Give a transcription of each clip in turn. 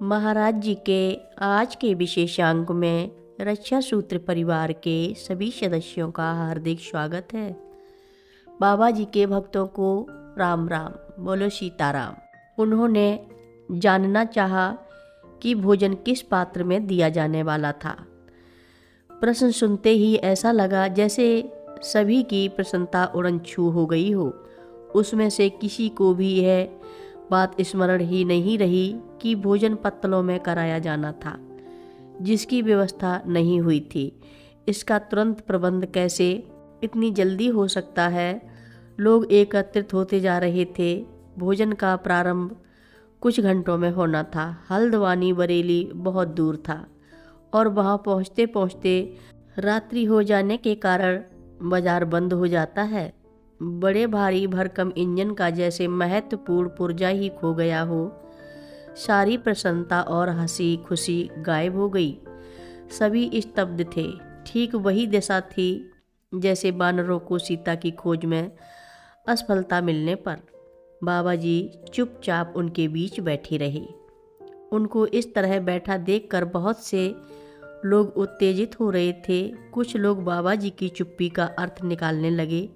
महाराज जी के आज के विशेषांक में रक्षा सूत्र परिवार के सभी सदस्यों का हार्दिक स्वागत है। बाबा जी के भक्तों को राम राम, बोलो सीताराम। उन्होंने जानना चाहा कि भोजन किस पात्र में दिया जाने वाला था। प्रश्न सुनते ही ऐसा लगा जैसे सभी की प्रसन्नता उड़न छू हो गई हो। उसमें से किसी को भी यह बात स्मरण ही नहीं रही कि भोजन पत्तलों में कराया जाना था, जिसकी व्यवस्था नहीं हुई थी। इसका तुरंत प्रबंध कैसे इतनी जल्दी हो सकता है? लोग एकत्रित होते जा रहे थे। भोजन का प्रारंभ कुछ घंटों में होना था। हल्द्वानी बरेली बहुत दूर था और वहां पहुंचते पहुंचते रात्रि हो जाने के कारण बाजार बंद हो जाता है। बड़े भारी भरकम इंजन का जैसे महत्वपूर्ण पुर्जा ही खो गया हो। सारी प्रसन्नता और हंसी खुशी गायब हो गई। सभी स्तब्ध थे। ठीक वही दशा थी जैसे वानरों को सीता की खोज में असफलता मिलने पर। बाबा जी चुपचाप उनके बीच बैठे रहे। उनको इस तरह बैठा देखकर बहुत से लोग उत्तेजित हो रहे थे। कुछ लोग बाबा जी की चुप्पी का अर्थ निकालने लगे।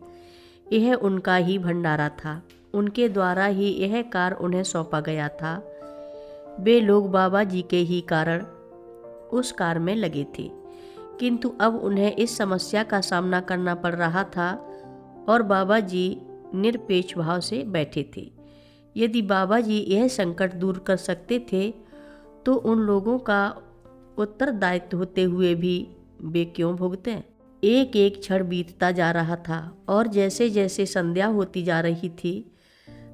यह उनका ही भंडारा था, उनके द्वारा ही यह कार्य उन्हें सौंपा गया था। वे लोग बाबा जी के ही कारण उस कार्य में लगे थे, किंतु अब उन्हें इस समस्या का सामना करना पड़ रहा था और बाबा जी निरपेक्ष भाव से बैठे थे। यदि बाबा जी यह संकट दूर कर सकते थे तो उन लोगों का उत्तरदायित्व होते हुए भी वे क्यों भुगतें? एक एक क्षण बीतता जा रहा था और जैसे जैसे संध्या होती जा रही थी,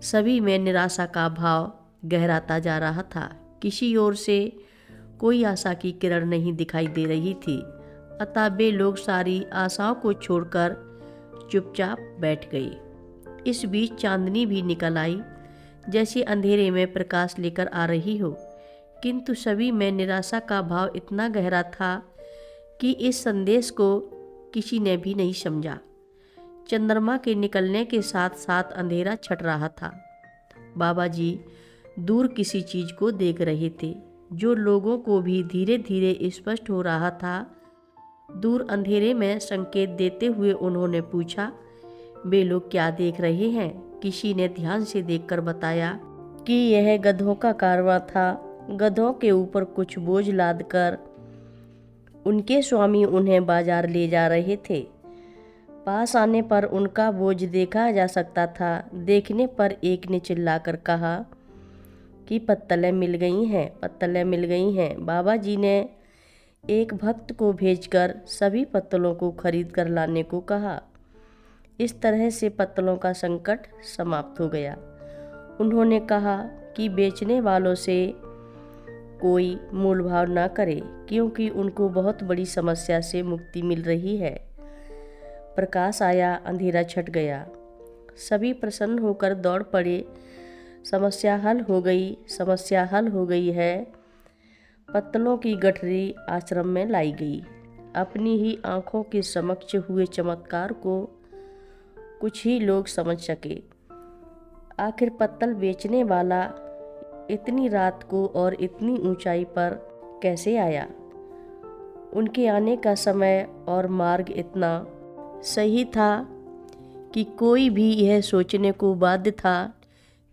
सभी में निराशा का भाव गहराता जा रहा था। किसी ओर से कोई आशा की किरण नहीं दिखाई दे रही थी। अतः वे लोग सारी आशाओं को छोड़कर चुपचाप बैठ गए। इस बीच चांदनी भी निकल आई, जैसे अंधेरे में प्रकाश लेकर आ रही हो, किंतु सभी में निराशा का भाव इतना गहरा था कि इस संदेश को किसी ने भी नहीं समझा। चंद्रमा के निकलने के साथ साथ अंधेरा छट रहा था। बाबा जी दूर किसी चीज को देख रहे थे, जो लोगों को भी धीरे धीरे स्पष्ट हो रहा था। दूर अंधेरे में संकेत देते हुए उन्होंने पूछा, वे लोग क्या देख रहे हैं? किसी ने ध्यान से देखकर बताया कि यह गधों का कारवां था। गधों के ऊपर कुछ बोझ लादकर उनके स्वामी उन्हें बाजार ले जा रहे थे। पास आने पर उनका बोझ देखा जा सकता था। देखने पर एक ने चिल्लाकर कहा कि पत्तलें मिल गई हैं, पत्तलें मिल गई हैं। बाबा जी ने एक भक्त को भेजकर सभी पत्तलों को खरीद कर लाने को कहा। इस तरह से पत्तलों का संकट समाप्त हो गया। उन्होंने कहा कि बेचने वालों से कोई मूल भाव ना करे, क्योंकि उनको बहुत बड़ी समस्या से मुक्ति मिल रही है। प्रकाश आया, अंधेरा छट गया। सभी प्रसन्न होकर दौड़ पड़े। समस्या हल हो गई, समस्या हल हो गई है। पत्तलों की गठरी आश्रम में लाई गई। अपनी ही आंखों के समक्ष हुए चमत्कार को कुछ ही लोग समझ सके। आखिर पत्तल बेचने वाला इतनी रात को और इतनी ऊंचाई पर कैसे आया? उनके आने का समय और मार्ग इतना सही था कि कोई भी यह सोचने को बाध्य था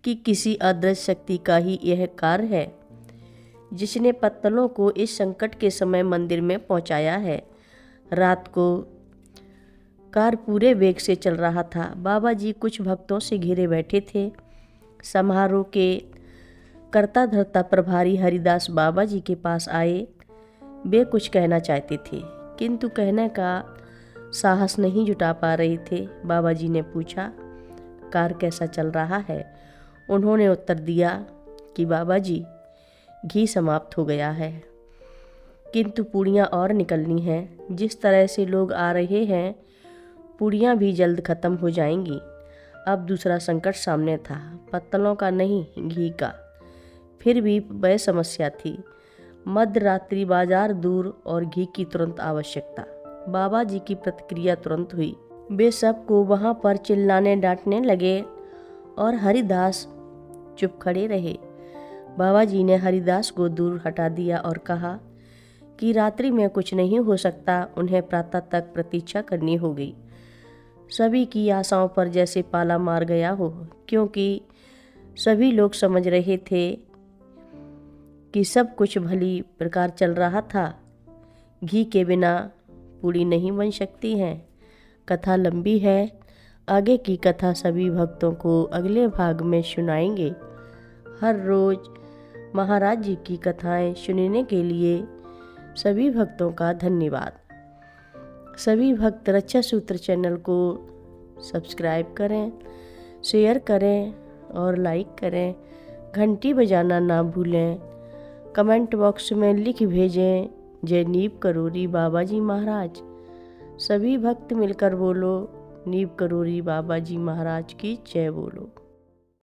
कि किसी अदृश्य शक्ति का ही यह कार्य है, जिसने पत्तलों को इस संकट के समय मंदिर में पहुंचाया है। रात को कार पूरे वेग से चल रहा था। बाबा जी कुछ भक्तों से घिरे बैठे थे। समारोह के करता धरता प्रभारी हरिदास बाबा जी के पास आए। वे कुछ कहना चाहते थे, किंतु कहने का साहस नहीं जुटा पा रहे थे। बाबा जी ने पूछा, कार्य कैसा चल रहा है? उन्होंने उत्तर दिया कि बाबा जी, घी समाप्त हो गया है, किंतु पूड़ियाँ और निकलनी हैं। जिस तरह से लोग आ रहे हैं, पूड़ियाँ भी जल्द खत्म हो जाएंगी। अब दूसरा संकट सामने था, पत्तलों का नहीं, घी का। फिर भी वह समस्या थी, मध्य रात्रि, बाजार दूर और घी की तुरंत आवश्यकता। बाबा जी की प्रतिक्रिया तुरंत हुई। वे सबको वहां पर चिल्लाने डांटने लगे और हरिदास चुप खड़े रहे। बाबा जी ने हरिदास को दूर हटा दिया और कहा कि रात्रि में कुछ नहीं हो सकता, उन्हें प्रातः तक प्रतीक्षा करनी होगी। सभी की आशाओं पर जैसे पाला मार गया हो, क्योंकि सभी लोग समझ रहे थे कि सब कुछ भली प्रकार चल रहा था। घी के बिना पूड़ी नहीं बन सकती है। कथा लंबी है, आगे की कथा सभी भक्तों को अगले भाग में सुनाएंगे। हर रोज महाराज जी की कथाएं सुनने के लिए सभी भक्तों का धन्यवाद। सभी भक्त रक्षा सूत्र चैनल को सब्सक्राइब करें, शेयर करें और लाइक करें। घंटी बजाना ना भूलें। कमेंट बॉक्स में लिख भेजें, जय नीव करोरी बाबा जी महाराज। सभी भक्त मिलकर बोलो, नीव करोरी बाबा जी महाराज की जय बोलो।